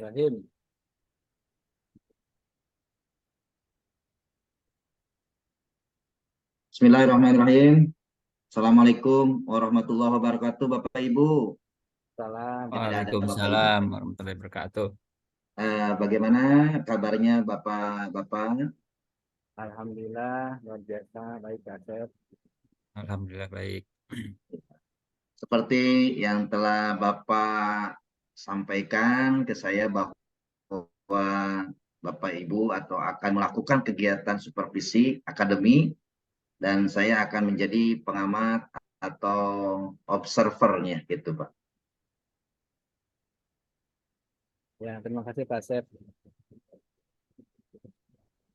Bismillahirrahmanirrahim. Bismillahirrahmanirrahim. Assalamualaikum warahmatullahi wabarakatuh, Bapak Ibu. Salam. Tidak ada Bapak Ibu. Waalaikumsalam warahmatullahi wabarakatuh. Bagaimana kabarnya Bapak-Bapak? Alhamdulillah luar biasa baik Asep. Alhamdulillah baik. Seperti yang telah Bapak sampaikan ke saya bahwa Bapak Ibu atau akan melakukan kegiatan supervisi akademi dan saya akan menjadi pengamat atau observernya gitu, Pak. Ya, terima kasih Pak Asep.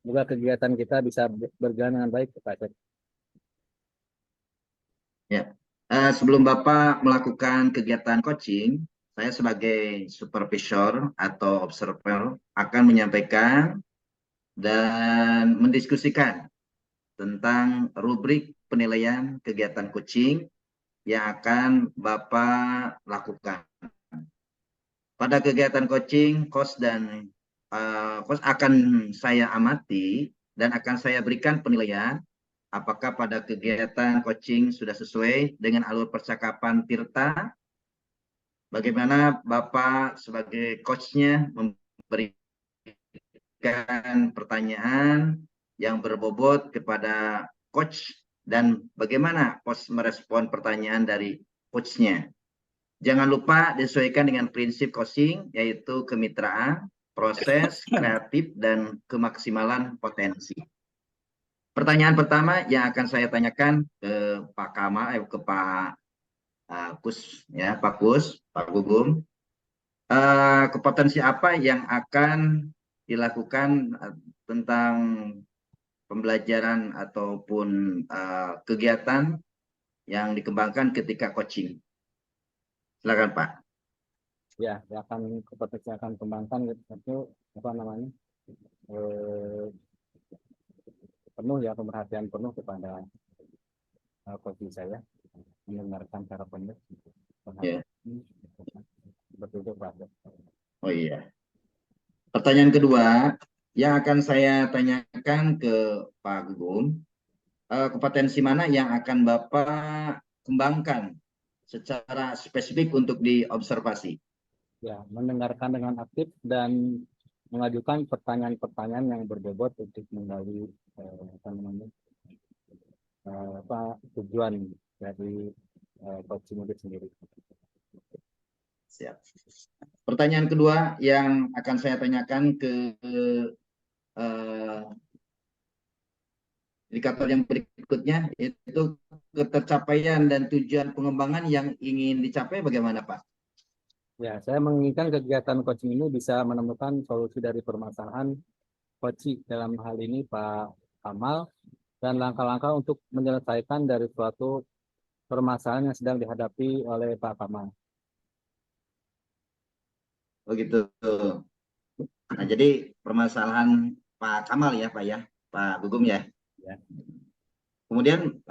Semoga kegiatan kita bisa berjalan dengan baik Pak Asep. Ya, sebelum Bapak melakukan kegiatan coaching, saya sebagai supervisor atau observer akan menyampaikan dan mendiskusikan tentang rubrik penilaian kegiatan coaching yang akan Bapak lakukan. Pada kegiatan coaching, coach akan saya amati dan akan saya berikan penilaian apakah pada kegiatan coaching sudah sesuai dengan alur percakapan Tirta. Bagaimana Bapak sebagai coachnya memberikan pertanyaan yang berbobot kepada coach dan bagaimana coach merespon pertanyaan dari coachnya. Jangan lupa disesuaikan dengan prinsip coaching, yaitu kemitraan, proses, kreatif, dan kemaksimalan potensi. Pertanyaan pertama yang akan saya tanyakan ke Pak Kamal, ke Pak Kus, ya, Pak Kus, Pak Gugum. Kompetensi apa yang akan dilakukan tentang pembelajaran ataupun kegiatan yang dikembangkan ketika coaching? Silakan Pak. Ya, kompetensi akan kembangkan itu apa namanya? Penuh ya, pemerhatian penuh kepada coaching saya, mendengarkan cara penuh. Ya. Betul Pak Asep. Oh iya. Pertanyaan kedua yang akan saya tanyakan ke Pak Gugum, kompetensi mana yang akan Bapak kembangkan secara spesifik untuk diobservasi? Ya, mendengarkan dengan aktif dan mengajukan pertanyaan-pertanyaan yang berbobot untuk menggali tujuan dari coaching itu sendiri. Siap. Pertanyaan kedua yang akan saya tanyakan ke indikator yang berikutnya, yaitu ketercapaian dan tujuan pengembangan yang ingin dicapai bagaimana Pak? Ya, saya menginginkan kegiatan coaching ini bisa menemukan solusi dari permasalahan coaching dalam hal ini Pak Kamal dan langkah-langkah untuk menyelesaikan dari suatu permasalahan yang sedang dihadapi oleh Pak Kamal. Begitu. Nah, jadi permasalahan Pak Kamal ya Pak ya, Pak Gugum ya. Ya. Kemudian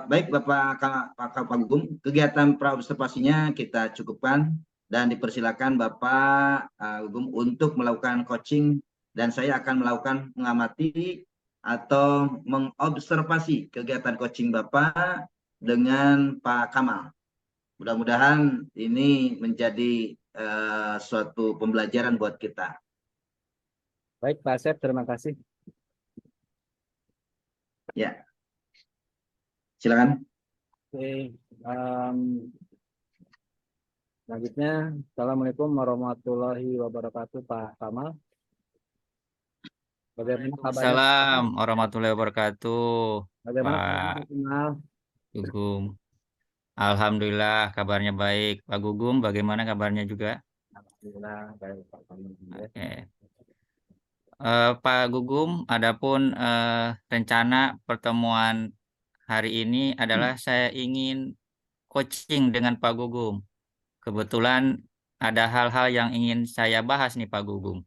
baik Pak Gugum, kegiatan praobservasinya kita cukupkan dan dipersilakan Bapak Gugum untuk melakukan coaching dan saya akan melakukan mengamati atau mengobservasi kegiatan coaching Bapak dengan Pak Kamal. Mudah-mudahan ini menjadi suatu pembelajaran buat kita. Baik Pak Asep, terima kasih. Ya, silakan. Oke, selanjutnya, Assalamualaikum warahmatullahi wabarakatuh Pak Kamal. Bagaimana kabarnya? Waalaikumsalam warahmatullahi wabarakatuh. Bagaimana kabarnya Pak Pak Kamal? Gugum. Alhamdulillah kabarnya baik. Pak Gugum bagaimana kabarnya juga? Alhamdulillah, baik Pak Kamal. Oke. Pak Gugum, adapun rencana pertemuan hari ini adalah saya ingin coaching dengan Pak Gugum. Kebetulan ada hal-hal yang ingin saya bahas nih Pak Gugum.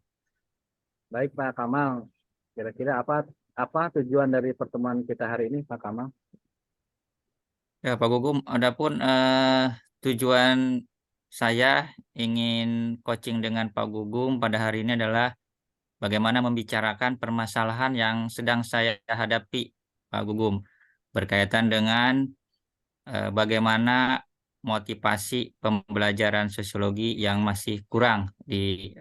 Baik Pak Kamal, kira-kira apa tujuan dari pertemuan kita hari ini Pak Kamal? Ya Pak Gugum, adapun tujuan saya ingin coaching dengan Pak Gugum pada hari ini adalah bagaimana membicarakan permasalahan yang sedang saya hadapi, Pak Gugum, berkaitan dengan bagaimana motivasi pembelajaran sosiologi yang masih kurang di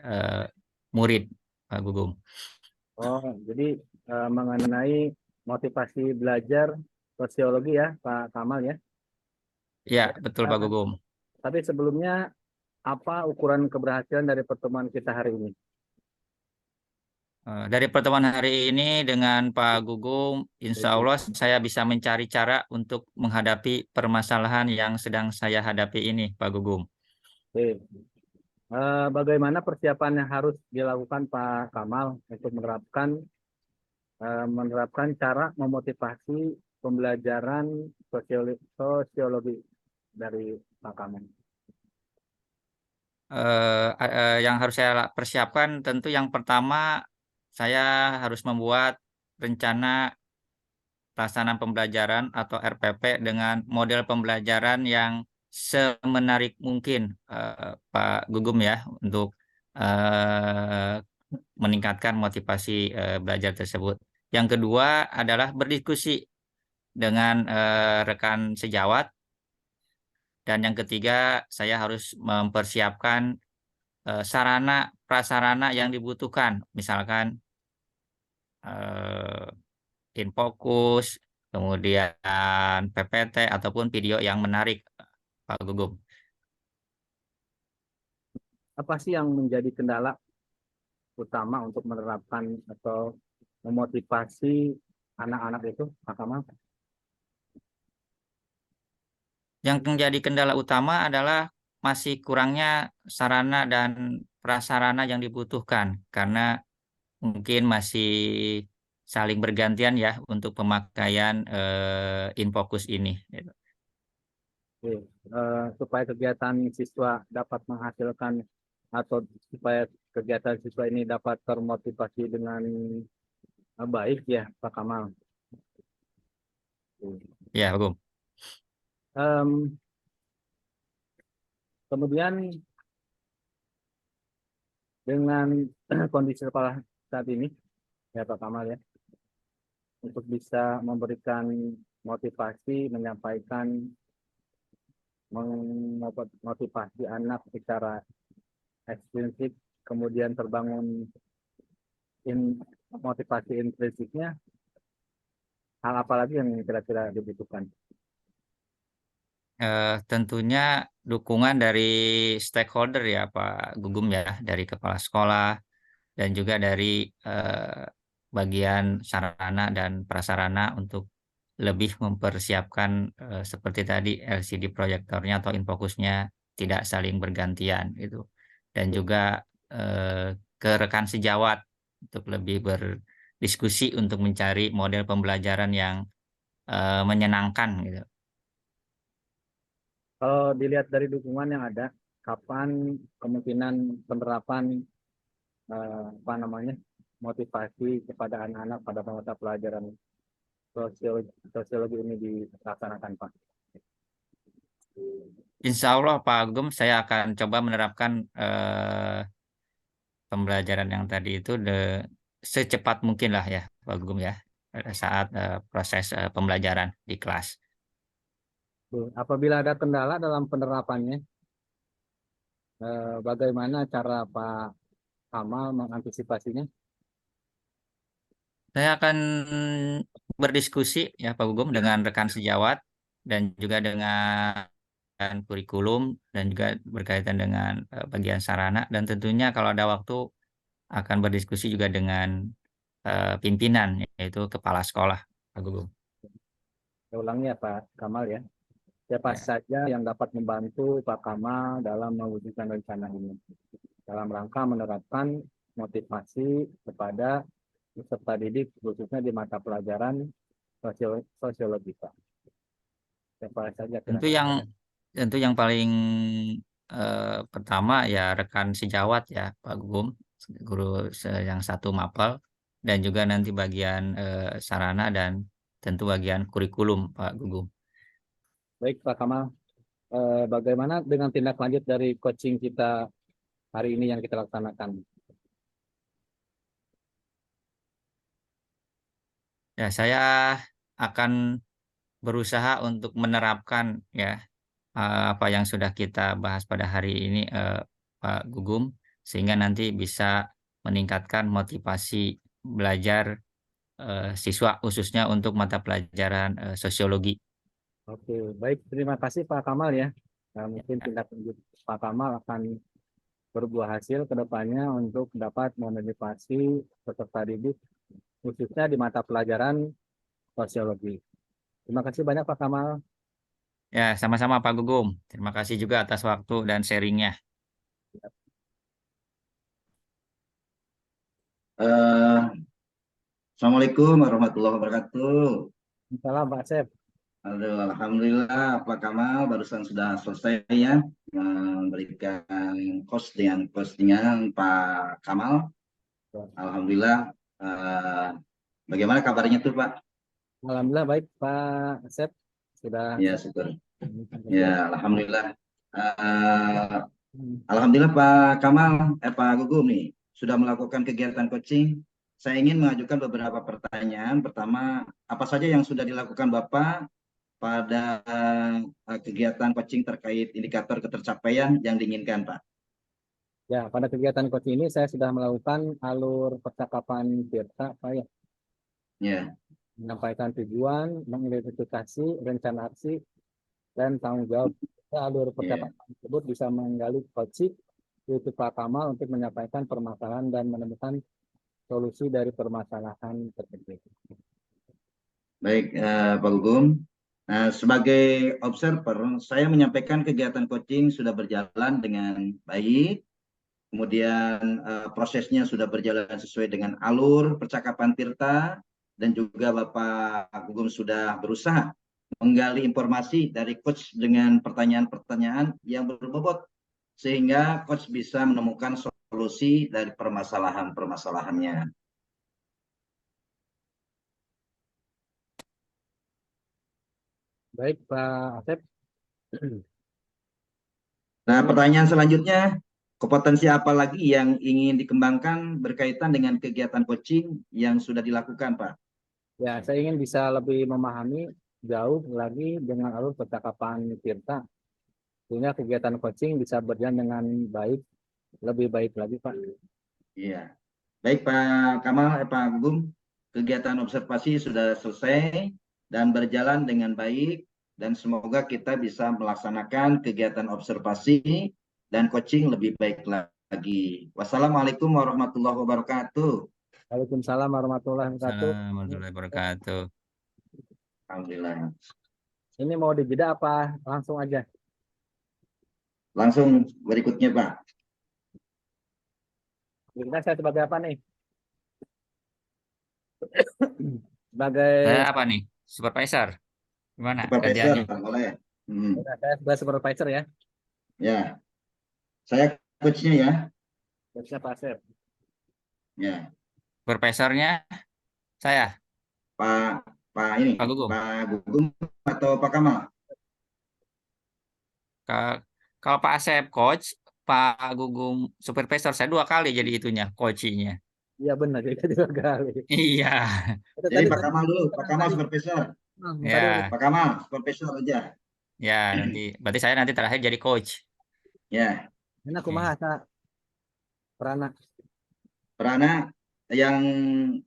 murid, Pak Gugum. Oh, jadi mengenai motivasi belajar sosiologi ya, Pak Kamal ya. Ya, betul Pak Gugum. Tapi sebelumnya, apa ukuran keberhasilan dari pertemuan kita hari ini? Dari pertemuan hari ini dengan Pak Gugum, insya Allah saya bisa mencari cara untuk menghadapi permasalahan yang sedang saya hadapi ini, Pak Gugum. Oke. Bagaimana persiapan yang harus dilakukan Pak Kamal untuk menerapkan cara memotivasi pembelajaran sosiologi dari Pak Kamal? Yang harus saya persiapkan tentu yang pertama saya harus membuat rencana pelaksanaan pembelajaran atau RPP dengan model pembelajaran yang semenarik mungkin, Pak Gugum ya, untuk meningkatkan motivasi belajar tersebut. Yang kedua adalah berdiskusi dengan rekan sejawat. Dan yang ketiga, saya harus mempersiapkan sarana prasarana yang dibutuhkan, misalkan Infokus, kemudian PPT ataupun video yang menarik, Pak Gugum. Apa sih yang menjadi kendala utama untuk menerapkan atau memotivasi anak-anak itu, Pak Kamal? Yang menjadi kendala utama adalah masih kurangnya sarana dan prasarana yang dibutuhkan karena mungkin masih saling bergantian ya untuk pemakaian Infokus ini. Oke. Supaya kegiatan siswa dapat menghasilkan atau supaya kegiatan siswa ini dapat termotivasi dengan baik ya, Pak Kamal. Ya, Pak Gugum. Em, Kemudian dengan kondisi kepala saat ini, ya Pak Kamal ya, untuk bisa memberikan motivasi, menyampaikan, memotivasi anak secara ekstrinsik, kemudian terbangun motivasi intrinsiknya, hal apa lagi yang kira-kira dibutuhkan? Tentunya dukungan dari stakeholder ya Pak Gugum ya, dari kepala sekolah dan juga dari bagian sarana dan prasarana untuk lebih mempersiapkan seperti tadi LCD proyektornya atau infokusnya tidak saling bergantian gitu. Dan juga ke rekan sejawat untuk lebih berdiskusi untuk mencari model pembelajaran yang menyenangkan gitu. Kalau dilihat dari dukungan yang ada, kapan kemungkinan penerapan apa namanya motivasi kepada anak-anak pada mata pelajaran sosiologi ini dilaksanakan, Pak? Insya Allah Pak Gugum, saya akan coba menerapkan pembelajaran yang tadi itu secepat mungkin lah ya Pak Gugum ya, pada saat proses pembelajaran di kelas. Apabila ada kendala dalam penerapannya, bagaimana cara Pak Kamal mengantisipasinya? Saya akan berdiskusi ya Pak Gugum dengan rekan sejawat dan juga dengan kurikulum dan juga berkaitan dengan bagian sarana, dan tentunya kalau ada waktu akan berdiskusi juga dengan pimpinan yaitu kepala sekolah, Pak Gugum. Saya ulangi ya Pak Kamal ya. Siapa Ya. saja yang dapat membantu Pak Kamal dalam mewujudkan rencana ini dalam rangka menerapkan motivasi kepada peserta didik khususnya di mata pelajaran sosiologi, Pak. Siapa saja Tentu kira-kira. yang paling pertama ya rekan sejawat ya Pak Gugum, guru yang satu mapel, dan juga nanti bagian sarana dan tentu bagian kurikulum Pak Gugum. Baik Pak Kamal, bagaimana dengan tindak lanjut dari coaching kita hari ini yang kita laksanakan? Ya, saya akan berusaha untuk menerapkan ya apa yang sudah kita bahas pada hari ini, Pak Gugum, sehingga nanti bisa meningkatkan motivasi belajar siswa khususnya untuk mata pelajaran sosiologi. Oke, baik. Terima kasih Pak Kamal ya. Nah, mungkin tindak lanjut Pak Kamal akan berbuah hasil ke depannya untuk dapat memotivasi peserta didik khususnya di mata pelajaran sosiologi. Terima kasih banyak Pak Kamal. Ya, sama-sama Pak Gugum. Terima kasih juga atas waktu dan sharingnya. Eh, Assalamualaikum warahmatullahi wabarakatuh. Salam Pak Asep. Aduh, alhamdulillah Pak Kamal barusan sudah selesai ya memberikan postingan Pak Kamal. Alhamdulillah. Bagaimana kabarnya tuh Pak? Alhamdulillah baik Pak Asep. Sudah Ya syukur. Ya alhamdulillah. Eh, Alhamdulillah Pak Kamal, Pak Gugum nih sudah melakukan kegiatan coaching. Saya ingin mengajukan beberapa pertanyaan. Pertama, apa saja yang sudah dilakukan Bapak pada kegiatan coaching terkait indikator ketercapaian yang diinginkan, Pak? Ya, pada kegiatan coaching ini saya sudah melakukan alur percakapan Tirta, Pak ya. Ya, Menyampaikan tujuan, mengidentifikasi rencana aksi, dan tanggung jawab. Alur ya. percakapan tersebut bisa menggali coaching, yaitu Pak Kamal untuk menyampaikan permasalahan dan menemukan solusi dari permasalahan tersebut. Baik, Pak Gugum. Nah, sebagai observer, saya menyampaikan kegiatan coaching sudah berjalan dengan baik. Kemudian prosesnya sudah berjalan sesuai dengan alur percakapan Tirta, dan juga Bapak Gugum sudah berusaha menggali informasi dari coach dengan pertanyaan-pertanyaan yang berbobot, sehingga coach bisa menemukan solusi dari permasalahan-permasalahannya. Baik Pak Asep. Nah, Ini pertanyaan selanjutnya, kompetensi apa lagi yang ingin dikembangkan berkaitan dengan kegiatan coaching yang sudah dilakukan, Pak? ya, saya ingin bisa lebih memahami jauh lagi dengan alur percakapan Tirta, sehingga kegiatan coaching bisa berjalan dengan baik, lebih baik lagi, Pak. Iya. Baik Pak Kamal, Pak Gugum, kegiatan observasi sudah selesai dan berjalan dengan baik, dan semoga kita bisa melaksanakan kegiatan observasi dan coaching lebih baik lagi. Wassalamualaikum warahmatullahi wabarakatuh. Waalaikumsalam warahmatullahi wabarakatuh. Assalamualaikum warahmatullahi wabarakatuh. Alhamdulillah. Ini mau dijeda apa langsung aja? Langsung berikutnya Pak. Kira saya sebagai apa nih? Saya Sebagai apa nih? Supervisor. Gimana Supervisor, kerjanya? boleh. saya sebagai supervisor ya. Ya, saya coachnya ya. Coachnya Pak Asep. Ya, Supervisornya saya, Pak Pak ini, Pak Gugum. Pak Gugum atau Pak Kamal? Ka- Kalau Pak Asep coach, Pak Gugum supervisor, saya 2 kali jadi itunya, coachingnya. Iya benar, jadi dua kali. Iya, Itu Jadi tadi Pak tadi Kamal dulu, Pak yang Kamal tadi. supervisor. Tadi ya, Pak Kamal supervisor aja. ya nanti. Berarti saya nanti terakhir jadi coach. Ya, enak Oke. kumaha Kak Prana. Perana yang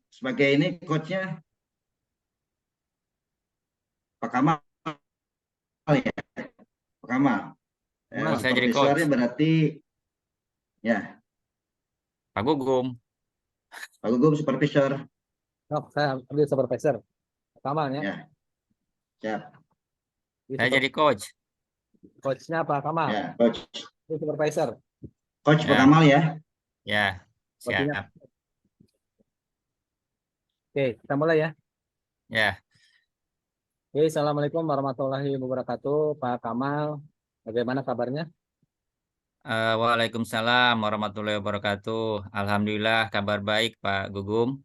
sebagai ini coachnya Pak Kamal ya, Pak Kamal. Oh, saya jadi coach. Supervisornya berarti ya, Pak Gugum. Pak Gugum supervisor. Oh, saya ambil supervisor. Kamal ya. Ya, siap. Ini Saya jadi coach. coachnya Pak Kamal. Ya, coach. Ini supervisor. Coach Pak Ya, Kamal ya. ya, Coachnya. siap. Oke, kita mulai ya. Ya, Oke, Assalamualaikum warahmatullahi wabarakatuh. Pak Kamal, bagaimana kabarnya? Waalaikumsalam warahmatullahi wabarakatuh. Alhamdulillah, kabar baik, Pak Gugum.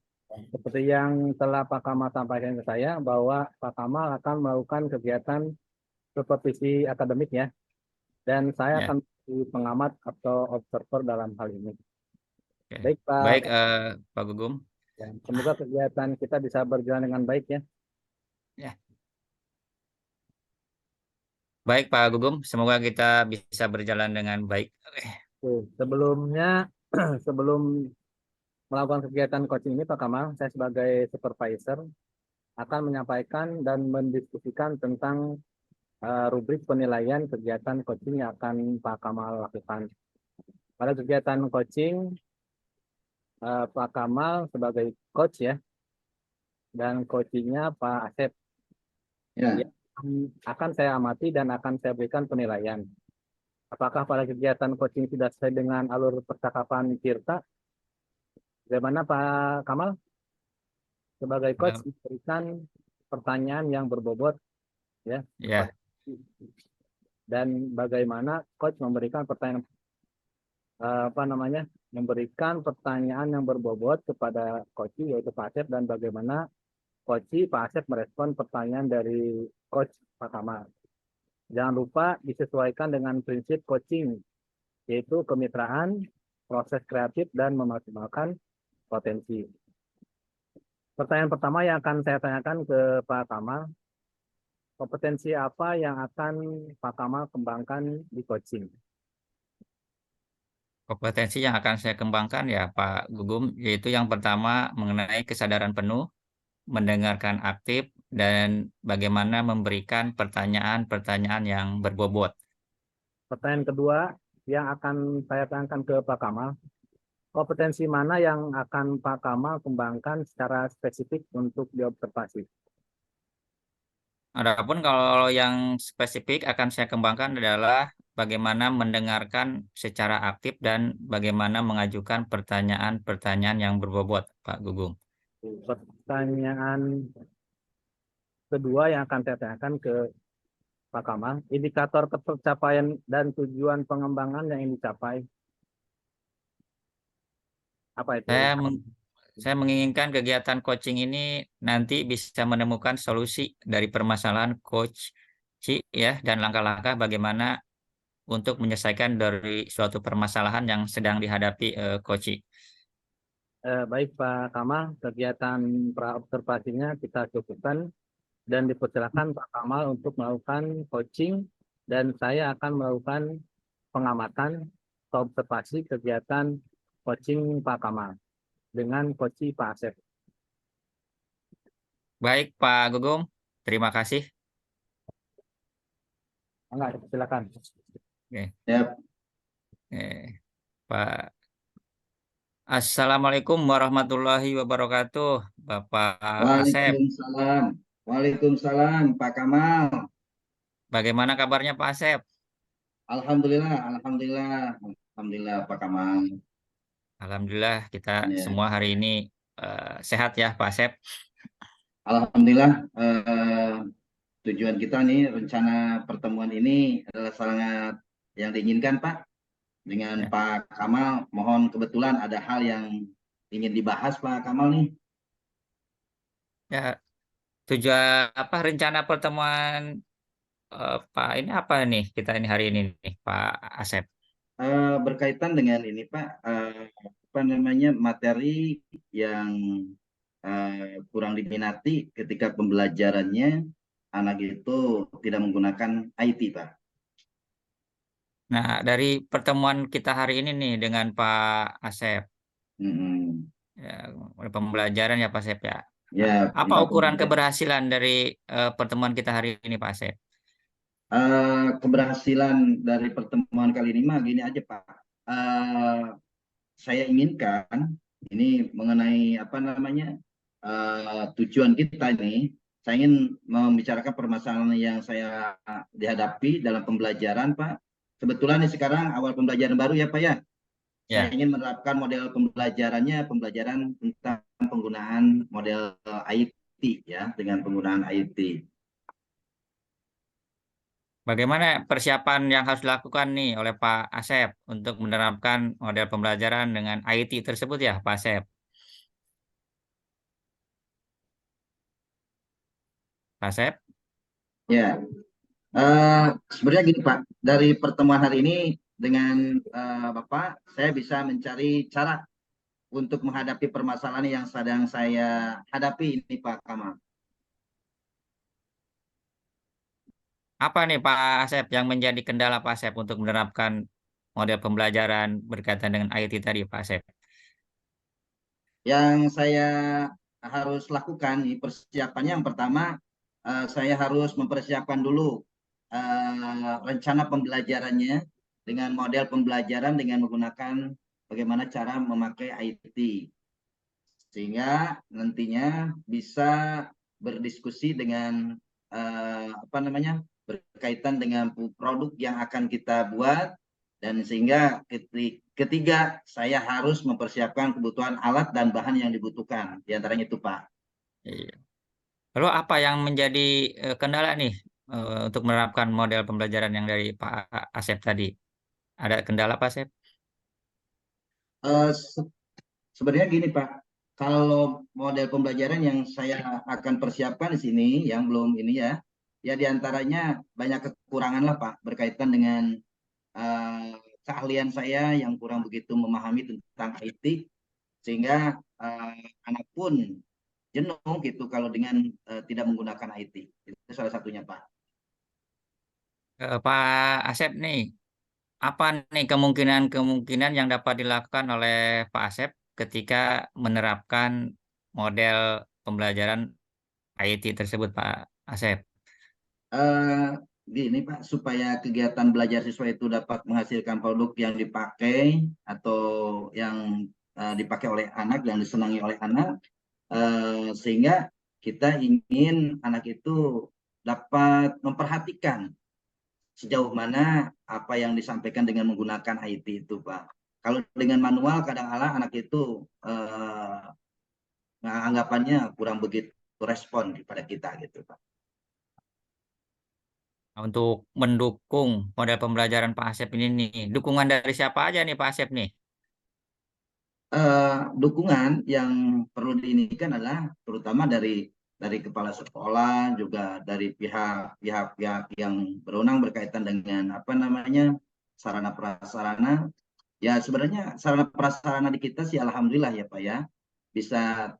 Seperti yang telah Pak Kamal sampaikan ke saya, bahwa Pak Kamal akan melakukan kegiatan supervisi akademik ya. dan saya Ya. akan menjadi pengamat atau observer dalam hal ini. Oke. Baik Pak, Baik, Pak Gugum. ya, semoga kegiatan kita bisa berjalan dengan baik ya. Ya. Baik, Pak Gugum. Semoga kita bisa berjalan dengan baik. Oke. Oke, sebelumnya sebelum melakukan kegiatan coaching ini Pak Kamal, saya sebagai supervisor akan menyampaikan dan mendiskusikan tentang rubrik penilaian kegiatan coaching yang akan Pak Kamal lakukan. Pada kegiatan coaching, Pak Kamal sebagai coach ya, dan coachingnya Pak Asep Ya, yang akan saya amati dan akan saya berikan penilaian. Apakah pada kegiatan coaching sudah sesuai dengan alur percakapan Tirta? Bagaimana Pak Kamal sebagai coach Nah, memberikan pertanyaan yang berbobot ya kepada ya, dan bagaimana coach memberikan pertanyaan apa namanya memberikan pertanyaan yang berbobot kepada coach yaitu Pak Asep dan bagaimana coach Pak Asep merespon pertanyaan dari coach Pak Kamal. Jangan lupa disesuaikan dengan prinsip coaching yaitu kemitraan, proses kreatif dan memaksimalkan potensi. Pertanyaan pertama yang akan saya tanyakan ke Pak Kamal, kompetensi apa yang akan Pak Kamal kembangkan di coaching? kompetensi yang akan saya kembangkan ya, Pak Gugum, yaitu yang pertama mengenai kesadaran penuh, mendengarkan aktif, dan bagaimana memberikan pertanyaan-pertanyaan yang berbobot. Pertanyaan kedua yang akan saya tanyakan ke Pak Kamal, kompetensi mana yang akan Pak Kamal kembangkan secara spesifik untuk diobservasi? Adapun kalau yang spesifik akan saya kembangkan adalah bagaimana mendengarkan secara aktif dan bagaimana mengajukan pertanyaan-pertanyaan yang berbobot, Pak Gugum. Pertanyaan kedua yang akan saya tanyakan ke Pak Kamal, indikator pencapaian dan tujuan pengembangan yang ingin dicapai, apa itu? Saya menginginkan kegiatan coaching ini nanti bisa menemukan solusi dari permasalahan coach ya, dan langkah-langkah bagaimana untuk menyelesaikan dari suatu permasalahan yang sedang dihadapi coach. Baik Pak Kamal, kegiatan praobservasinya kita cukupkan dan dipersilakan Pak Kamal untuk melakukan coaching dan saya akan melakukan pengamatan observasi kegiatan coaching Pak Kamal dengan coach Pak Asep. Baik, Pak Gugum, terima kasih. Enggak, silakan. Oke. ya. Pak. Assalamualaikum warahmatullahi wabarakatuh, Bapak Asep. Waalaikumsalam. Waalaikumsalam, Pak Kamal. Bagaimana kabarnya Pak Asep? Alhamdulillah, alhamdulillah, alhamdulillah, Pak Kamal. Alhamdulillah kita Ya. semua hari ini sehat ya Pak Asep. Alhamdulillah, tujuan kita nih, rencana pertemuan ini adalah sangat yang diinginkan, Pak. Dengan Ya. Pak Kamal, mohon kebetulan ada hal yang ingin dibahas, Pak Kamal nih. Ya, tujuan apa rencana pertemuan Pak ini apa nih kita ini hari ini nih Pak Asep? Berkaitan dengan ini, Pak, apa namanya materi yang kurang diminati ketika pembelajarannya anak itu tidak menggunakan IT, Pak. Nah, dari pertemuan kita hari ini nih dengan Pak Asep, Mm-mm. ya, pembelajaran ya Pak Asep ya. Ya, Apa perintah ukuran pembelajaran. keberhasilan dari pertemuan kita hari ini Pak Asep? Keberhasilan dari pertemuan kali ini mah gini aja, Pak. Eh, saya inginkan ini mengenai apa namanya tujuan kita ini. Saya ingin membicarakan permasalahan yang saya dihadapi dalam pembelajaran, Pak. Kebetulan ini sekarang awal pembelajaran baru ya, Pak ya. Saya Ya. ingin menerapkan model pembelajarannya, pembelajaran tentang penggunaan model IT ya, dengan penggunaan IT. Bagaimana persiapan yang harus dilakukan nih oleh Pak Asep untuk menerapkan model pembelajaran dengan IT tersebut ya, Pak Asep? Pak Asep? Ya, Sebenarnya gini Pak, dari pertemuan hari ini dengan Bapak, saya bisa mencari cara untuk menghadapi permasalahan yang sedang saya hadapi ini Pak Kamal. Apa nih Pak Asep yang menjadi kendala Pak Asep untuk menerapkan model pembelajaran berkaitan dengan IT tadi Pak Asep? Yang saya harus lakukan nih persiapannya yang pertama, saya harus mempersiapkan dulu rencana pembelajarannya dengan model pembelajaran dengan menggunakan bagaimana cara memakai IT, sehingga nantinya bisa berdiskusi dengan apa namanya, berkaitan dengan produk yang akan kita buat, dan sehingga ketiga saya harus mempersiapkan kebutuhan alat dan bahan yang dibutuhkan, diantaranya itu Pak. Iya. Lalu apa yang menjadi kendala nih untuk menerapkan model pembelajaran yang dari Pak Asep tadi? Ada kendala Pak Asep? Eh, Sebenarnya gini Pak, kalau model pembelajaran yang saya akan persiapkan di sini yang belum ini ya, ya diantaranya banyak kekurangan lah Pak berkaitan dengan eh, keahlian saya yang kurang begitu memahami tentang IT, sehingga anak pun jenuh gitu kalau dengan tidak menggunakan IT. Itu salah satunya Pak. Pak Asep nih, apa nih kemungkinan-kemungkinan yang dapat dilakukan oleh Pak Asep ketika menerapkan model pembelajaran IT tersebut Pak Asep? Eh, Gini Pak, supaya kegiatan belajar siswa itu dapat menghasilkan produk yang dipakai atau yang dipakai oleh anak dan disenangi oleh anak, sehingga kita ingin anak itu dapat memperhatikan sejauh mana apa yang disampaikan dengan menggunakan IT itu Pak. Kalau dengan manual kadang-kala anak itu anggapannya kurang begitu respon kepada kita gitu Pak. Untuk mendukung model pembelajaran Pak Asep ini nih, dukungan dari siapa aja nih Pak Asep nih? Dukungan yang perlu diinikan adalah terutama dari kepala sekolah, juga dari pihak-pihak yang berwenang berkaitan dengan apa namanya, sarana prasarana. Ya sebenarnya sarana prasarana di kita sih alhamdulillah ya Pak ya, bisa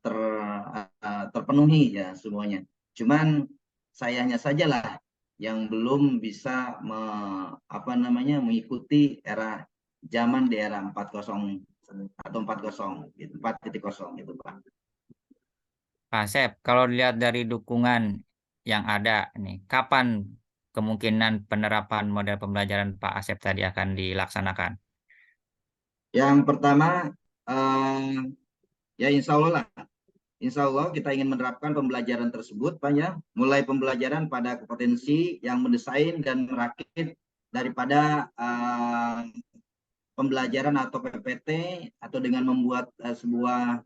terpenuhi ya semuanya. Cuman sayangnya sajalah yang belum bisa apa namanya, mengikuti era zaman di era 4.0 atau 4.0 gitu, 4.0 gitu Pak. Pak Asep, kalau dilihat dari dukungan yang ada nih, kapan kemungkinan penerapan model pembelajaran Pak Asep tadi akan dilaksanakan? Yang pertama, eh, ya insya Allah kita ingin menerapkan pembelajaran tersebut Pak ya, mulai pembelajaran pada kompetensi yang mendesain dan merakit daripada pembelajaran atau PPT, atau dengan membuat sebuah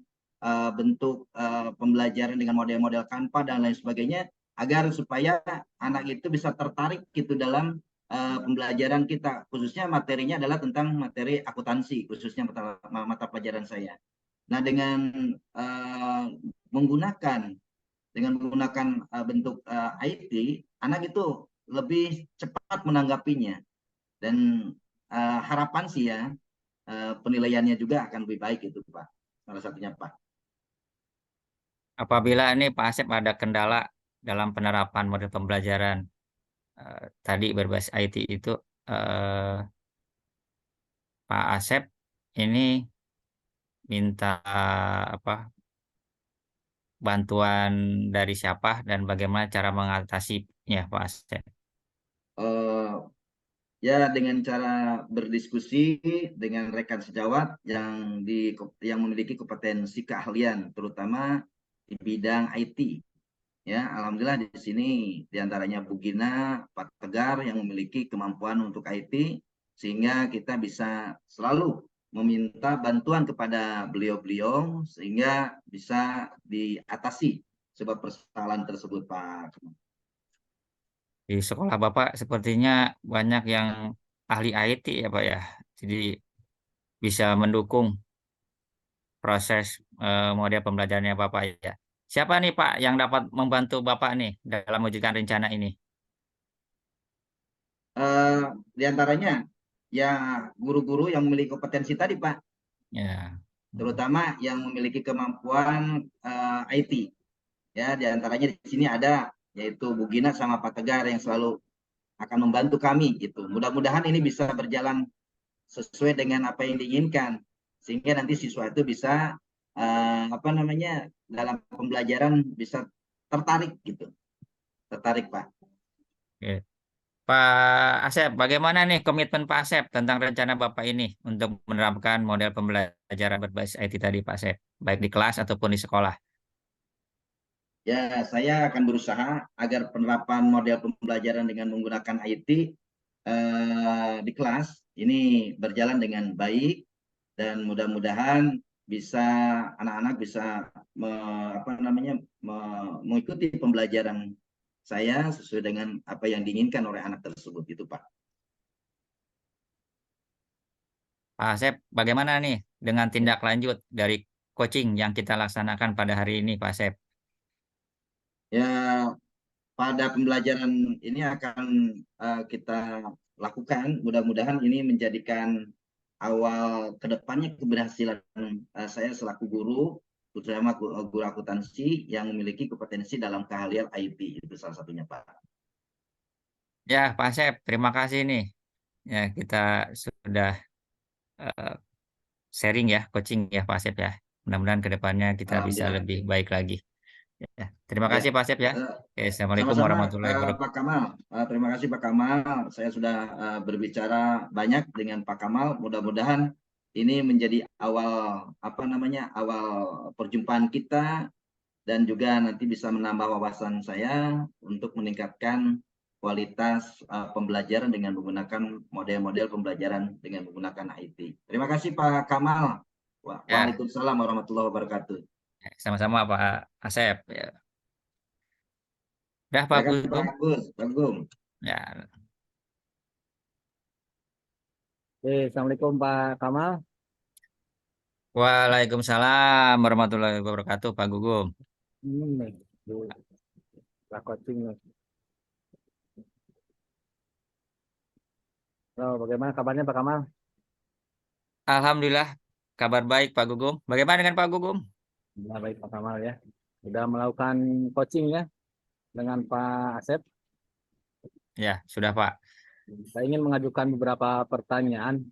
bentuk pembelajaran dengan model-model Canva dan lain sebagainya, agar supaya anak itu bisa tertarik gitu dalam pembelajaran kita, khususnya materinya adalah tentang materi akuntansi, khususnya mata pelajaran saya. Nah uh, menggunakan bentuk IT, anak itu lebih cepat menanggapinya, dan harapan sih ya, penilaiannya juga akan lebih baik itu Pak. Salah satunya Pak. Apabila ini Pak Asep ada kendala dalam penerapan model pembelajaran tadi berbasis IT itu, eh, Pak Asep ini minta apa bantuan dari siapa dan bagaimana cara mengatasinya Pak Asep? Eh, Ya dengan cara berdiskusi dengan rekan sejawat yang memiliki kompetensi keahlian terutama di bidang IT. Ya, alhamdulillah di sini diantaranya Bu Gina, Pak Tegar yang memiliki kemampuan untuk IT, sehingga kita bisa selalu meminta bantuan kepada beliau-beliau sehingga bisa diatasi sebab persoalan tersebut Pak. Di sekolah Bapak sepertinya banyak yang ahli IT ya Pak ya. Jadi bisa mendukung proses model pembelajarannya Bapak ya. Siapa nih Pak yang dapat membantu Bapak nih dalam mewujudkan rencana ini? Di antaranya ya guru-guru yang memiliki kompetensi tadi Pak, Ya. terutama yang memiliki kemampuan IT. Ya, di antaranya di sini ada yaitu Bu Gina sama Pak Tegar yang selalu akan membantu kami gitu. Mudah-mudahan ini bisa berjalan sesuai dengan apa yang diinginkan sehingga nanti siswa itu bisa apa namanya dalam pembelajaran bisa tertarik gitu. Tertarik Pak. Oke. Pak Asep, bagaimana nih komitmen Pak Asep tentang rencana Bapak ini untuk menerapkan model pembelajaran berbasis IT tadi, Pak Asep, baik di kelas ataupun di sekolah? Ya, saya akan berusaha agar penerapan model pembelajaran dengan menggunakan IT di kelas ini berjalan dengan baik dan mudah-mudahan bisa anak-anak bisa apa namanya mengikuti pembelajaran saya sesuai dengan apa yang diinginkan oleh anak tersebut itu Pak. Pak Asep, bagaimana nih dengan tindak lanjut dari coaching yang kita laksanakan pada hari ini, Pak Asep? Ya, pada pembelajaran ini akan kita lakukan. Mudah-mudahan ini menjadikan awal kedepannya keberhasilan saya selaku guru, terutama guru akuntansi yang memiliki kompetensi dalam keahlian IT itu salah satunya Pak. Ya, Pak Asep, terima kasih nih. Ya, kita sudah eh, sharing ya, coaching ya, Pak Asep ya. Mudah-mudahan ke depannya kita bisa Alhamdulillah. lebih baik lagi. Ya, terima Ya, kasih Pak Asep ya. eh, Oke, Assalamualaikum sama-sama warahmatullahi wabarakatuh. Pak Kamal. Terima kasih Pak Kamal. Saya sudah berbicara banyak dengan Pak Kamal. Mudah-mudahan ini menjadi awal apa namanya awal perjumpaan kita dan juga nanti bisa menambah wawasan saya untuk meningkatkan kualitas pembelajaran dengan menggunakan model-model pembelajaran dengan menggunakan IT. Terima kasih Pak Kamal. Ya, Waalaikumsalam warahmatullahi wabarakatuh. sama-sama Pak Asep. Ya. Udah Pak Silakan Pak Gugum. Agus, Pak Gum. Ya, Oke, Assalamualaikum Pak Kamal. Waalaikumsalam warahmatullahi wabarakatuh Pak Gugum. Nih, di Pak coaching nih. Halo, bagaimana kabarnya Pak Kamal? Alhamdulillah, kabar baik Pak Gugum. Bagaimana dengan Pak Gugum? Ya, baik Pak Kamal ya. Sudah melakukan coaching ya dengan Pak Asep. Ya, sudah Pak. Saya ingin mengajukan beberapa pertanyaan.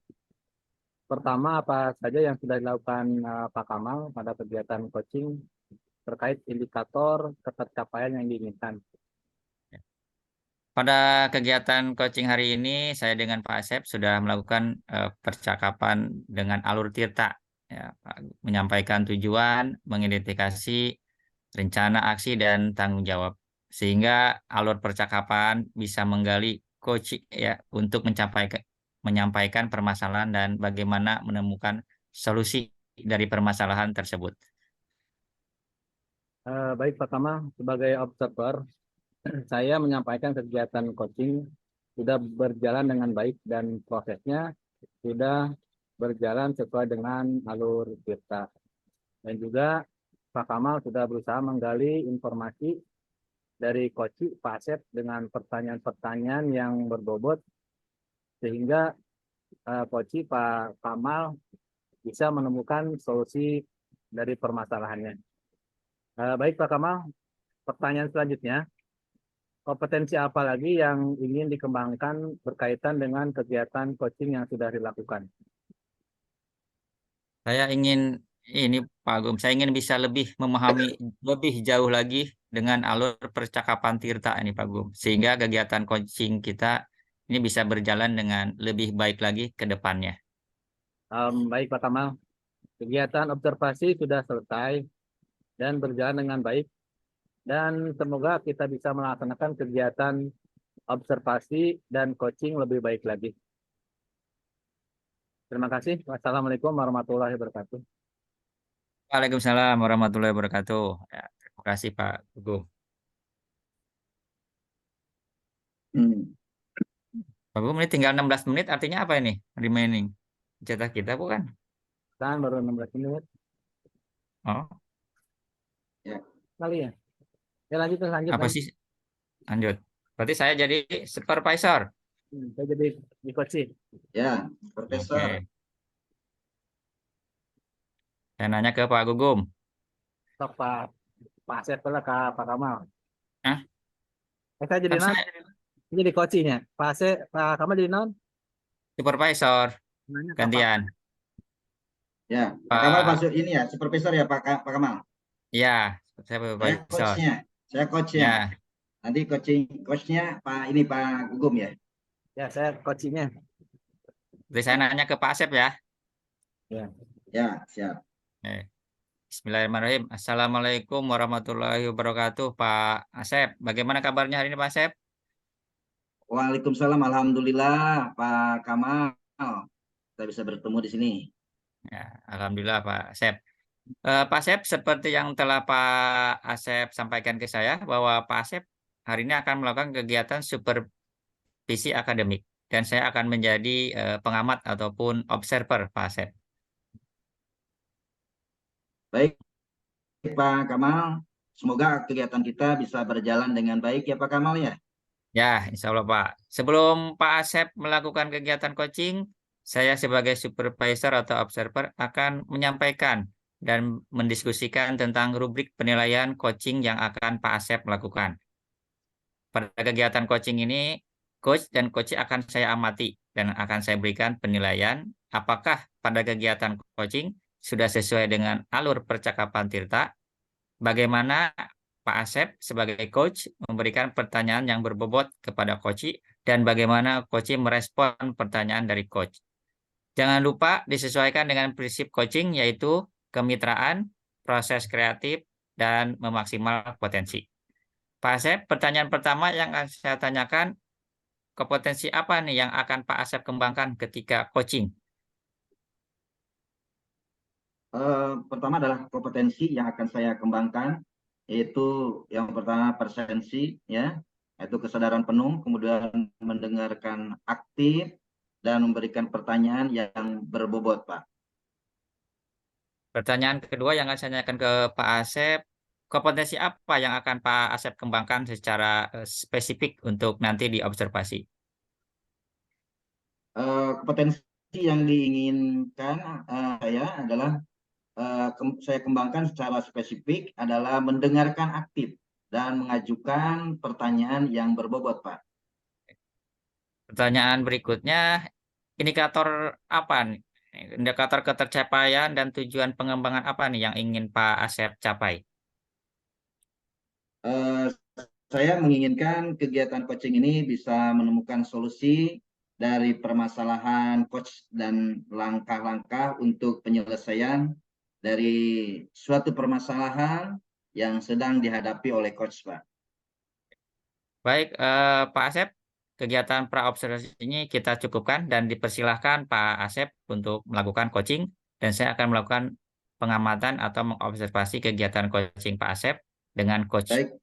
Pertama, apa saja yang sudah dilakukan Pak Kamal pada kegiatan coaching terkait indikator ketercapaian yang diinginkan? Pada kegiatan coaching hari ini, saya dengan Pak Asep sudah melakukan percakapan dengan alur Tirta, ya, Pak. Menyampaikan tujuan, mengidentifikasi rencana aksi dan tanggung jawab, sehingga alur percakapan bisa menggali coaching ya untuk menyampaikan permasalahan dan bagaimana menemukan solusi dari permasalahan tersebut. Baik Pak Kamal, sebagai observer, saya menyampaikan kegiatan coaching sudah berjalan dengan baik dan prosesnya sudah berjalan sesuai dengan alur kita. Dan juga Pak Kamal sudah berusaha menggali informasi dari Koci Pak Asep dengan pertanyaan-pertanyaan yang berbobot sehingga Koci Pak Kamal bisa menemukan solusi dari permasalahannya. Baik Pak Kamal, pertanyaan selanjutnya, kompetensi apa lagi yang ingin dikembangkan berkaitan dengan kegiatan coaching yang sudah dilakukan? Saya ingin ini Pak Gum, saya ingin bisa lebih memahami lebih jauh lagi dengan alur percakapan Tirta ini Pak Gum, sehingga kegiatan coaching kita ini bisa berjalan dengan lebih baik lagi ke depannya. Baik Pak Kamal, kegiatan observasi sudah selesai dan berjalan dengan baik dan semoga kita bisa melaksanakan kegiatan observasi dan coaching lebih baik lagi. Terima kasih. Wassalamualaikum warahmatullahi wabarakatuh. Waalaikumsalam warahmatullahi wabarakatuh. Ya, terima kasih Pak Gum. Hmm. Pak Gum ini tinggal 16 menit, artinya apa ini? Remaining. Jatah kita bukan? Kan baru 16 menit Oh, Ya. kali ya. Ya lanjut lanjut apa lanjut. sih? Lanjut. Berarti saya jadi supervisor. Saya jadi di coaching. Ya, Profesor. Oke. Saya nanya ke Pak Gugum. Sok Pak Asep lah Pak Kamal. Hah? Saya jadi Kan non, saya jadi coachingnya. Pak Asep, Pak Kamal jadi non. supervisor Nanya ke Pak. gantian. Ya, Pak Kamal Pak, masuk ini ya, supervisor ya Pak Kamal. ya, saya Saya supervisor. coachnya, saya coachnya. Ya, Nanti coachnya Pak Gugum ya. Ya, saya coachingnya. jadi saya nanya ke Pak Asep ya. Ya. Ya, siap. Eh, Bismillahirrahmanirrahim. Assalamualaikum warahmatullahi wabarakatuh, Pak Asep. Bagaimana kabarnya hari ini, Pak Asep? Waalaikumsalam, alhamdulillah Pak Kamal. Kita bisa bertemu di sini. Ya, Alhamdulillah, Pak Asep. Pak Asep, seperti yang telah Pak Asep sampaikan ke saya, bahwa Pak Asep hari ini akan melakukan kegiatan supervisi akademik. Dan saya akan menjadi pengamat ataupun observer, Pak Asep. Baik, Pak Kamal. Semoga kegiatan kita bisa berjalan dengan baik ya Pak Kamal ya. Ya, insya Allah Pak. Sebelum Pak Asep melakukan kegiatan coaching, saya sebagai supervisor atau observer akan menyampaikan dan mendiskusikan tentang rubrik penilaian coaching yang akan Pak Asep lakukan. Pada kegiatan coaching ini, coach dan coach akan saya amati dan akan saya berikan penilaian apakah pada kegiatan coaching sudah sesuai dengan alur percakapan Tirta, bagaimana Pak Asep sebagai coach memberikan pertanyaan yang berbobot kepada coach dan bagaimana coach merespon pertanyaan dari coach. Jangan lupa disesuaikan dengan prinsip coaching yaitu kemitraan, proses kreatif, dan memaksimal potensi. Pak Asep, pertanyaan pertama yang akan saya tanyakan, kompetensi apa nih yang akan Pak Asep kembangkan ketika coaching? Pertama adalah kompetensi yang akan saya kembangkan, yaitu yang pertama presensi, ya, yaitu kesadaran penuh, kemudian mendengarkan aktif dan memberikan pertanyaan yang berbobot, Pak. Pertanyaan kedua yang akan saya tanyakan ke Pak Asep, kompetensi apa yang akan Pak Asep kembangkan secara spesifik untuk nanti diobservasi? Kompetensi yang diinginkan saya adalah saya kembangkan secara spesifik adalah mendengarkan aktif dan mengajukan pertanyaan yang berbobot, Pak. Pertanyaan berikutnya, indikator apa nih? Indikator ketercapaian dan tujuan pengembangan apa nih yang ingin Pak Asep capai? Eh, saya menginginkan kegiatan coaching ini bisa menemukan solusi dari permasalahan coach dan langkah-langkah untuk penyelesaian dari suatu permasalahan yang sedang dihadapi oleh coach, Pak. Baik, Pak Asep, kegiatan pra-observasi ini kita cukupkan dan dipersilahkan Pak Asep untuk melakukan coaching dan saya akan melakukan pengamatan atau mengobservasi kegiatan coaching Pak Asep dengan coach. Baik,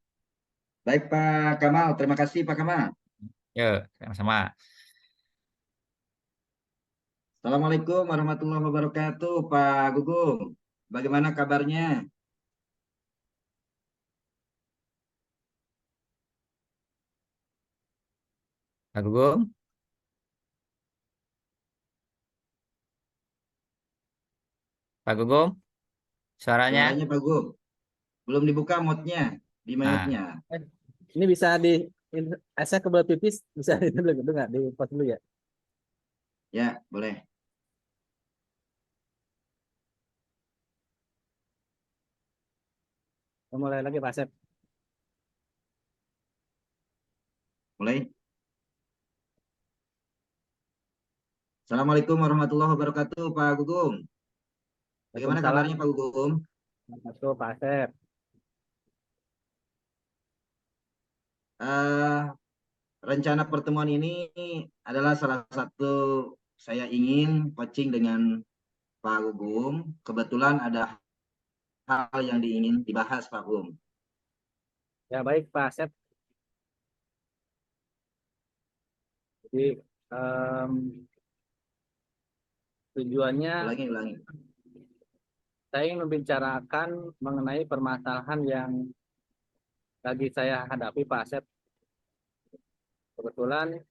baik Pak Kamal. Terima kasih Pak Kamal. Yuk, sama-sama. Assalamualaikum warahmatullahi wabarakatuh, Pak Gugum. Bagaimana kabarnya? Pak Gugum, Pak Gugum, suaranya. Suaranya Pak Gugum. Belum dibuka mute-nya, di Nah, mute-nya. Ini bisa saya kebelah pipis, bisa dulu nggak di pause dulu ya. Ya, boleh. Mulai lagi Pak Asep. Mulai. Assalamualaikum warahmatullahi wabarakatuh, Pak Gugum. Bagaimana Waalaikumsalam. kabarnya Pak Gugum? Pak Asep. Eh, rencana pertemuan ini adalah salah satu saya ingin coaching dengan Pak Gugum. Kebetulan ada hal yang diingin dibahas Pak Gugum. Ya baik Pak Asep. Jadi tujuannya Ulangi, ulangi. saya ingin membicarakan mengenai permasalahan yang lagi saya hadapi Pak Asep. Kebetulan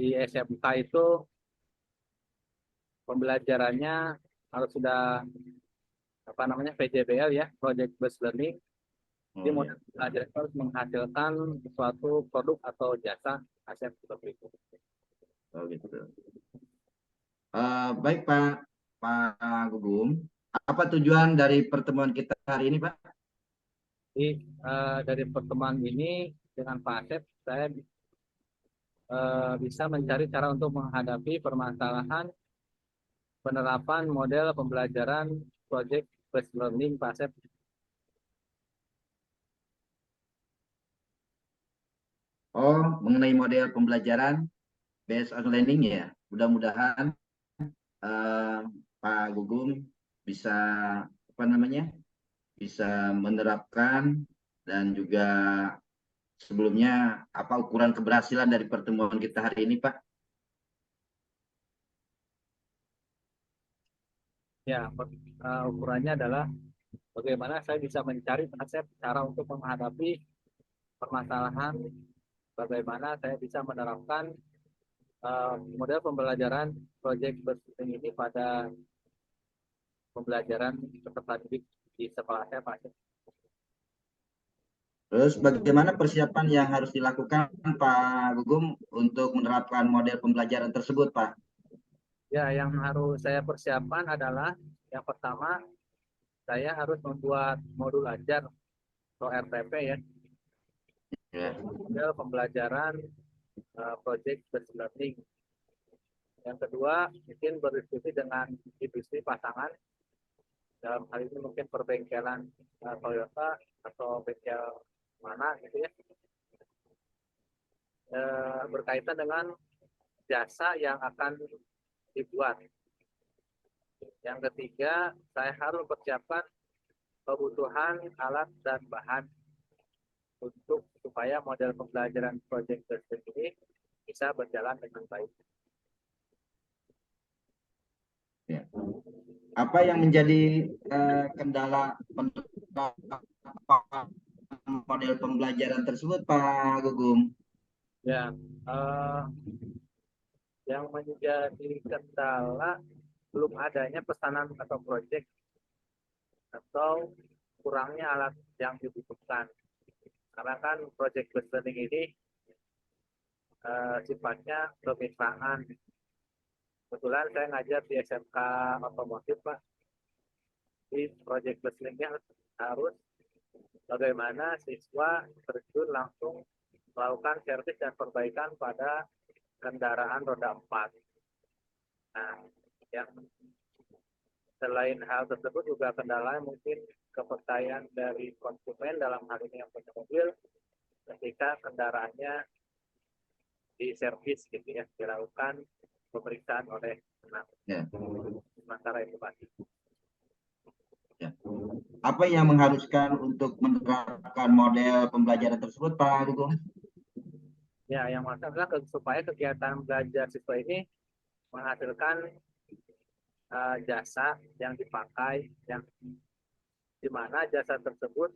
di SMK itu pembelajarannya harus sudah apa namanya PJBL ya, Project Based Learning. Jadi Oh, model belajar itu harus menghasilkan suatu produk atau jasa aset seperti itu. oh gitu. Baik Pak Gugum, apa tujuan dari pertemuan kita hari ini Pak? Jadi dari pertemuan ini dengan Pak Asep, saya bisa mencari cara untuk menghadapi permasalahan penerapan model pembelajaran project based learning Pak Asep. Oh, mengenai model pembelajaran based on learning ya. Mudah-mudahan eh, Pak Gugum bisa apa namanya? Bisa menerapkan dan juga sebelumnya apa ukuran keberhasilan dari pertemuan kita hari ini Pak? Ya, ukurannya adalah bagaimana saya bisa mencari Pak Asep cara untuk menghadapi permasalahan, bagaimana saya bisa menerapkan model pembelajaran project based learning ini pada pembelajaran peserta didik di sekolah saya Pak Asep. Terus bagaimana persiapan yang harus dilakukan Pak Gugum untuk menerapkan model pembelajaran tersebut Pak? Ya, yang harus saya persiapkan adalah yang pertama saya harus membuat modul ajar atau RPP ya, Ya. model pembelajaran project based learning. Yang kedua, mungkin berdiskusi dengan industri pasangan. Dalam hal ini mungkin perbengkelan Toyota atau bengkel mana gitu ya. Berkaitan dengan jasa yang akan dibuat. Yang ketiga, saya harus persiapkan kebutuhan alat dan bahan untuk supaya model pembelajaran project based ini bisa berjalan dengan baik. Ya. Apa yang menjadi kendala penerapan model pembelajaran tersebut Pak Gugum? Ya, yang menjadi kendala belum adanya pesanan atau project atau kurangnya alat yang dibutuhkan. Karena kan project based learning ini sifatnya kemitraan. Kebetulan saya ngajar di SMK otomotif Pak. Di project based learning harus bagaimana siswa terjun langsung melakukan servis dan perbaikan pada kendaraan roda 4. Nah, yang selain hal tersebut juga kendala mungkin kepercayaan dari konsumen dalam hal ini yang punya mobil ketika kendaraannya diservis gitu ya, dilakukan pemeriksaan oleh Ya. sementara itu Pak. Ya. Apa yang mengharuskan untuk menerapkan model pembelajaran tersebut Pak Gugum? Ya, yang masalah supaya kegiatan belajar siswa ini menghasilkan jasa yang dipakai, yang di mana jasa tersebut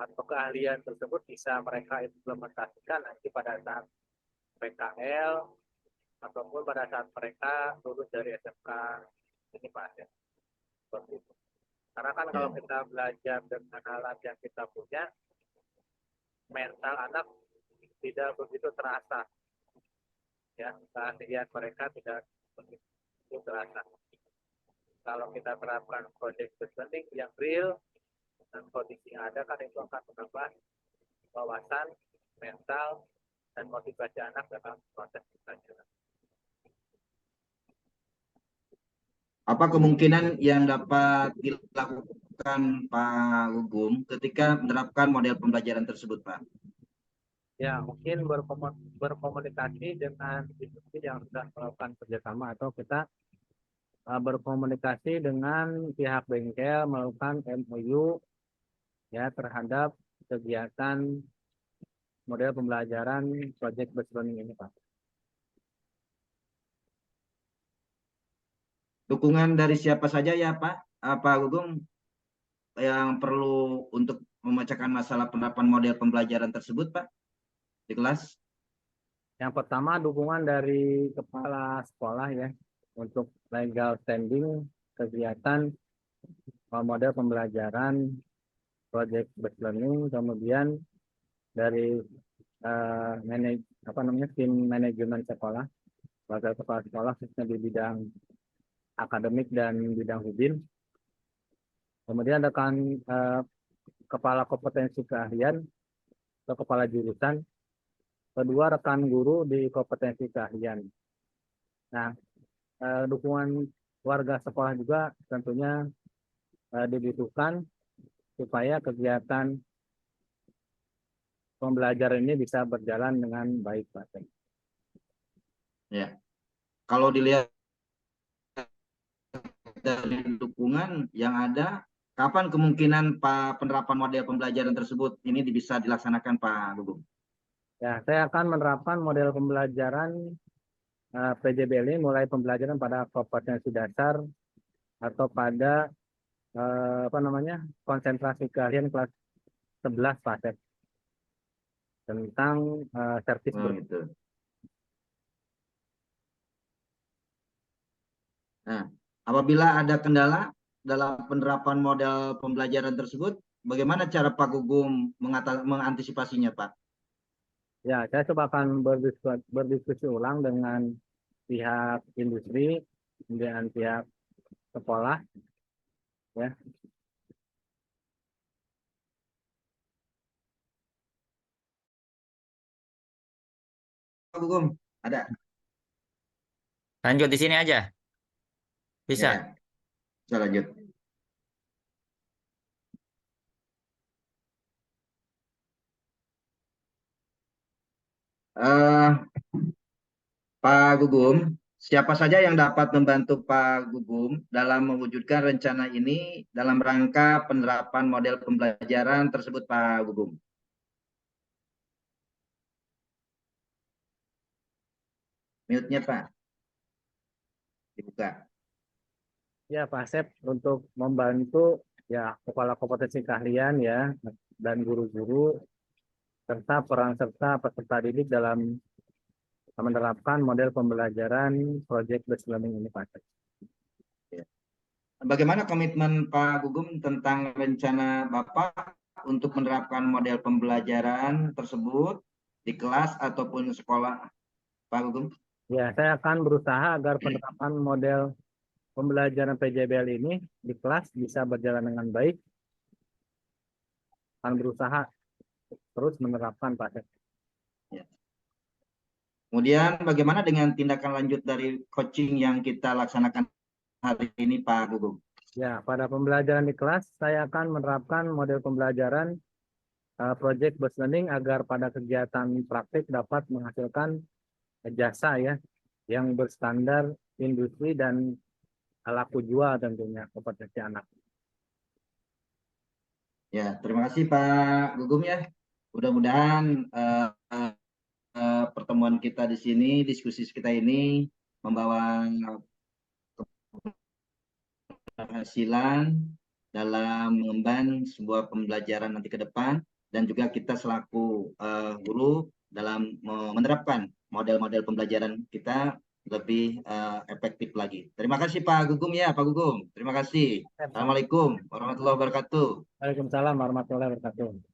atau keahlian tersebut bisa mereka implementasikan nanti pada saat PKL ataupun pada saat mereka lulus dari SMK ini Pak ya. Seperti itu. Karena kan kalau kita belajar dengan alat yang kita punya, mental anak tidak begitu terasa. Ya, keahlian mereka tidak begitu terasa. Kalau kita terapkan project based learning yang real dan kondisi yang ada kan itu akan menambah wawasan, mental, dan motivasi anak dalam proses pembelajaran. Apa kemungkinan yang dapat dilakukan Pak Gugum ketika menerapkan model pembelajaran tersebut Pak? Ya, mungkin berkomunikasi dengan institusi yang sudah melakukan kerjasama atau kita berkomunikasi dengan pihak bengkel melakukan MOU ya terhadap kegiatan model pembelajaran project based learning ini Pak. Dukungan dari siapa saja ya Pak Gugum yang perlu untuk memecahkan masalah penerapan model pembelajaran tersebut Pak di kelas? Yang pertama dukungan dari kepala sekolah ya untuk legal standing kegiatan model pembelajaran project based learning, kemudian dari tim manajemen sekolah, wakil kepala sekolah khususnya di bidang akademik dan bidang hubin. Kemudian rekan kepala kompetensi keahlian atau kepala jurusan. Kedua, rekan guru di kompetensi keahlian. Nah, dukungan warga sekolah juga tentunya dibutuhkan supaya kegiatan pembelajaran ini bisa berjalan dengan baik, Pak. Ya, kalau dilihat dari dukungan yang ada, kapan kemungkinan penerapan model pembelajaran tersebut ini bisa dilaksanakan, Pak Gugum? Ya, saya akan menerapkan model pembelajaran PJBL ini mulai pembelajaran pada kompetensi dasar atau pada konsentrasi keahlian kelas 11 Pak Asep, tentang servis Gitu. Nah, apabila ada kendala dalam penerapan model pembelajaran tersebut, bagaimana cara Pak Gugum mengantisipasinya, Pak? Ya, saya coba akan berdiskusi ulang dengan pihak industri, dengan pihak sekolah, ya. Pak Gugum, ada? Lanjut di sini aja. Bisa. Ya, bisa lanjut. Pak Gugum, siapa saja yang dapat membantu Pak Gugum dalam mewujudkan rencana ini dalam rangka penerapan model pembelajaran tersebut, Pak Gugum? Mute-nya, Pak. Dibuka. Ya, Pak Asep, untuk membantu ya kepala kompetensi keahlian ya dan guru-guru serta peran serta peserta didik dalam menerapkan model pembelajaran project based learning ini, Pak Asep. Bagaimana komitmen Pak Gugum tentang rencana Bapak untuk menerapkan model pembelajaran tersebut di kelas ataupun sekolah, Pak Gugum? Ya, saya akan berusaha agar penerapan model pembelajaran PJBL ini di kelas bisa berjalan dengan baik. Akan berusaha terus menerapkan, Pak Asep. Ya. Kemudian bagaimana dengan tindakan lanjut dari coaching yang kita laksanakan hari ini, Pak Gugum? Ya, pada pembelajaran di kelas, saya akan menerapkan model pembelajaran project based learning agar pada kegiatan praktik dapat menghasilkan jasa ya yang berstandar industri dan laku jual tentunya kompetensi anak. Ya, terima kasih Pak Gugum ya. Mudah-mudahan pertemuan kita di sini, diskusi kita ini membawa keberhasilan dalam mengemban sebuah pembelajaran nanti ke depan, dan juga kita selaku guru dalam menerapkan model-model pembelajaran kita lebih efektif lagi. Terima kasih Pak Gugum ya, Pak Gugum. Terima kasih. Assalamualaikum warahmatullahi wabarakatuh. Waalaikumsalam warahmatullahi wabarakatuh.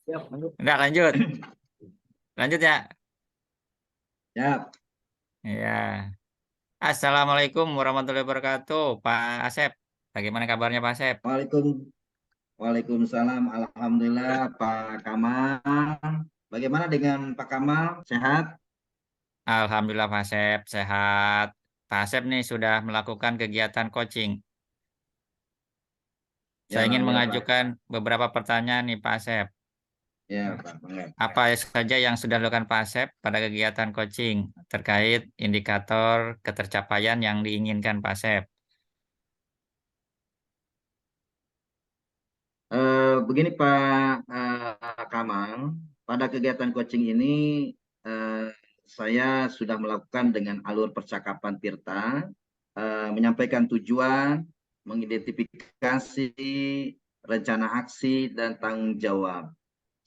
Siap, lanjut. Enggak, lanjut. Lanjut ya. Ya. Ya. Assalamualaikum warahmatullahi wabarakatuh, Pak Asep. Bagaimana kabarnya Pak Asep? Waalaikumsalam. Alhamdulillah Pak Kamal. Bagaimana dengan Pak Kamal? Sehat? Alhamdulillah Pak Asep sehat. Pak Asep nih sudah melakukan kegiatan coaching. Saya Ya, ingin ya Pak. mengajukan beberapa pertanyaan nih Pak Asep. Ya Pak. Apa saja yang sudah dilakukan Pak Asep pada kegiatan coaching terkait indikator ketercapaian yang diinginkan Pak Asep? Begini Pak Kamal, pada kegiatan coaching ini saya sudah melakukan dengan alur percakapan Tirta, menyampaikan tujuan, mengidentifikasi rencana aksi dan tanggung jawab,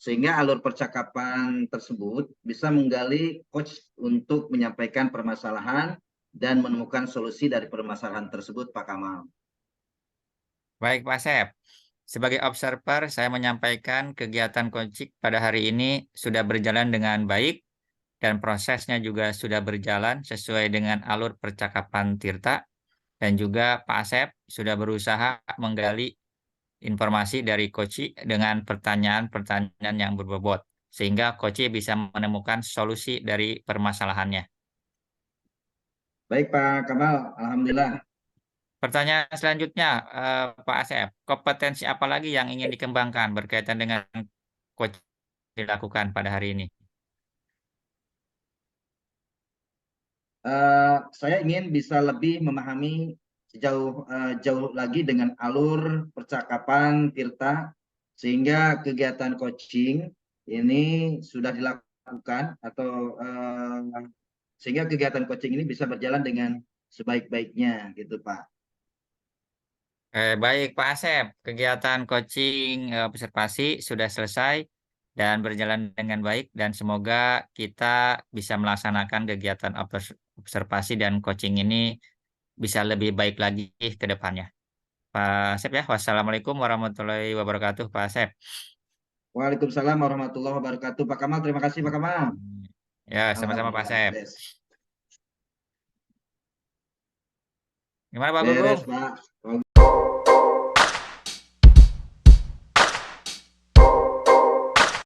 sehingga alur percakapan tersebut bisa menggali coach untuk menyampaikan permasalahan dan menemukan solusi dari permasalahan tersebut, Pak Kamal. Baik, Pak Asep. Sebagai observer, saya menyampaikan kegiatan coaching pada hari ini sudah berjalan dengan baik dan prosesnya juga sudah berjalan sesuai dengan alur percakapan Tirta, dan juga Pak Asep sudah berusaha menggali informasi dari Koci dengan pertanyaan-pertanyaan yang berbobot, sehingga Koci bisa menemukan solusi dari permasalahannya. Baik, Pak Kamal, alhamdulillah. Pertanyaan selanjutnya, Pak Asep, kompetensi apa lagi yang ingin dikembangkan berkaitan dengan Koci dilakukan pada hari ini? Saya ingin bisa lebih memahami jauh lagi dengan alur percakapan Tirta, sehingga kegiatan coaching ini sudah dilakukan atau sehingga kegiatan coaching ini bisa berjalan dengan sebaik-baiknya gitu, Pak. Baik Pak Asep, kegiatan coaching observasi sudah selesai dan berjalan dengan baik, dan semoga kita bisa melaksanakan kegiatan observasi dan coaching ini bisa lebih baik lagi ke depannya. Pak Asep ya, wassalamualaikum warahmatullahi wabarakatuh Pak Asep. Waalaikumsalam warahmatullahi wabarakatuh. Pak Kamal, terima kasih Pak Kamal. Ya, sama-sama Pak Alhamdulillah. Asep. Beres. Gimana Pak Gugum? Beres, Pak.